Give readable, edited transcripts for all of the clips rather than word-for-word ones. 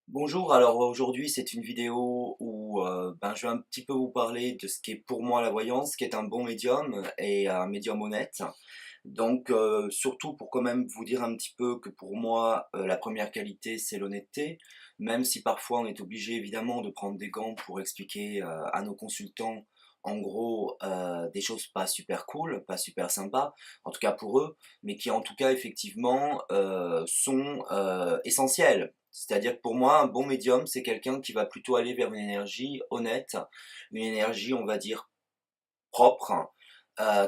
Bonjour, alors aujourd'hui c'est une vidéo où je vais un petit peu vous parler de ce qui est pour moi la voyance, qui est un bon médium et un médium honnête. Donc surtout pour quand même vous dire un petit peu que pour moi la première qualité c'est l'honnêteté, même si parfois on est obligé évidemment de prendre des gants pour expliquer à nos consultants en gros des choses pas super cool, pas super sympas, en tout cas pour eux, mais qui en tout cas effectivement sont essentielles. C'est-à-dire que pour moi, un bon médium, c'est quelqu'un qui va plutôt aller vers une énergie honnête, une énergie, on va dire, propre,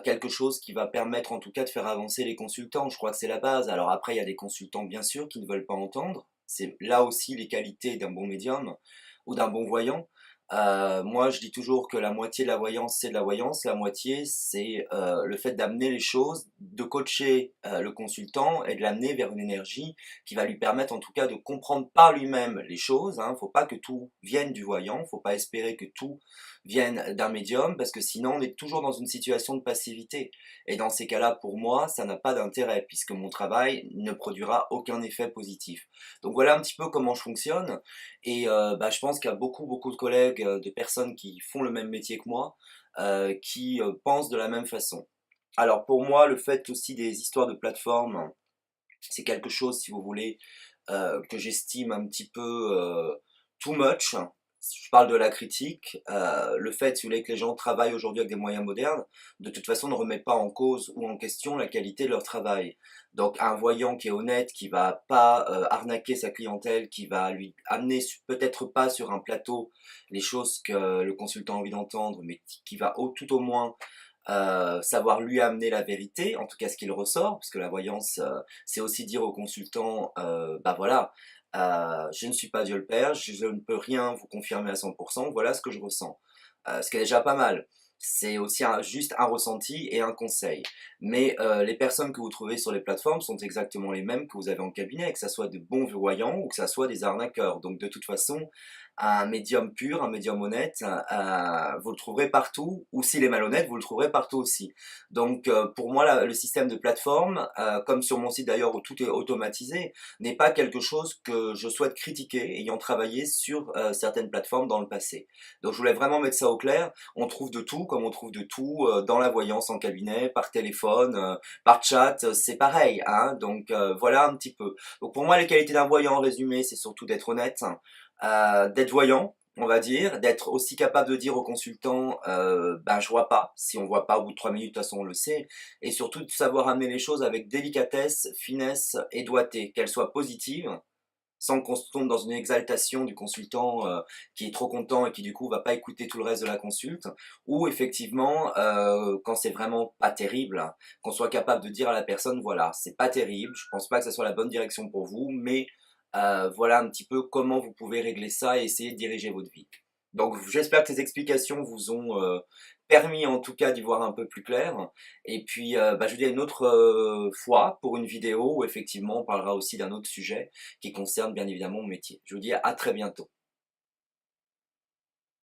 quelque chose qui va permettre en tout cas de faire avancer les consultants. Je crois que c'est la base. Alors après, il y a des consultants, bien sûr, qui ne veulent pas entendre. C'est là aussi les qualités d'un bon médium ou d'un bon voyant. Moi, je dis toujours que la moitié de la voyance, c'est de la voyance. La moitié, c'est le fait d'amener les choses, de coacher le consultant et de l'amener vers une énergie qui va lui permettre en tout cas de comprendre par lui-même les choses. Hein. Faut pas que tout vienne du voyant, faut pas espérer que tout vienne d'un médium, parce que sinon on est toujours dans une situation de passivité. Et dans ces cas-là, pour moi, ça n'a pas d'intérêt, puisque mon travail ne produira aucun effet positif. Donc voilà un petit peu comment je fonctionne, et je pense qu'il y a beaucoup de collègues, de personnes qui font le même métier que moi, qui pensent de la même façon. Alors pour moi, le fait aussi des histoires de plateformes, c'est quelque chose, si vous voulez, que j'estime un petit peu too much. Je parle de la critique. Le fait, si vous voulez, que les gens travaillent aujourd'hui avec des moyens modernes, de toute façon, ne remet pas en cause ou en question la qualité de leur travail. Donc, un voyant qui est honnête, qui va pas arnaquer sa clientèle, qui va lui amener peut-être pas sur un plateau les choses que le consultant a envie d'entendre, mais qui va tout au moins savoir lui amener la vérité, en tout cas ce qu'il ressort, parce que la voyance, c'est aussi dire au consultant, bah voilà, je ne suis pas Dieu le Père, je ne peux rien vous confirmer à 100%, voilà ce que je ressens. Ce qui est déjà pas mal. C'est aussi juste un ressenti et un conseil. Mais les personnes que vous trouvez sur les plateformes sont exactement les mêmes que vous avez en cabinet, que ce soit de bons voyants ou que ce soit des arnaqueurs. Donc de toute façon, un médium pur, un médium honnête, vous le trouverez partout, ou s'il est malhonnête, vous le trouverez partout aussi. Donc pour moi, le système de plateforme, comme sur mon site d'ailleurs où tout est automatisé, n'est pas quelque chose que je souhaite critiquer, ayant travaillé sur certaines plateformes dans le passé. Donc je voulais vraiment mettre ça au clair. On trouve de tout, comme on trouve de tout dans la voyance en cabinet, par téléphone, par chat, c'est pareil. Hein. Donc voilà un petit peu. Donc pour moi, les qualités d'un voyant en résumé, c'est surtout d'être honnête, d'être voyant, on va dire, d'être aussi capable de dire au consultant, je vois pas. Si on voit pas au bout de 3 minutes, de toute façon on le sait, et surtout de savoir amener les choses avec délicatesse, finesse et doigté, qu'elles soient positives, sans qu'on se tombe dans une exaltation du consultant qui est trop content et qui du coup va pas écouter tout le reste de la consulte, ou effectivement quand c'est vraiment pas terrible, hein, qu'on soit capable de dire à la personne voilà, c'est pas terrible, je pense pas que ça soit la bonne direction pour vous, mais voilà un petit peu comment vous pouvez régler ça et essayer de diriger votre vie. Donc j'espère que ces explications vous ont permis en tout cas d'y voir un peu plus clair. Et puis je vous dis à une autre fois pour une vidéo où effectivement on parlera aussi d'un autre sujet qui concerne bien évidemment mon métier. Je vous dis à très bientôt.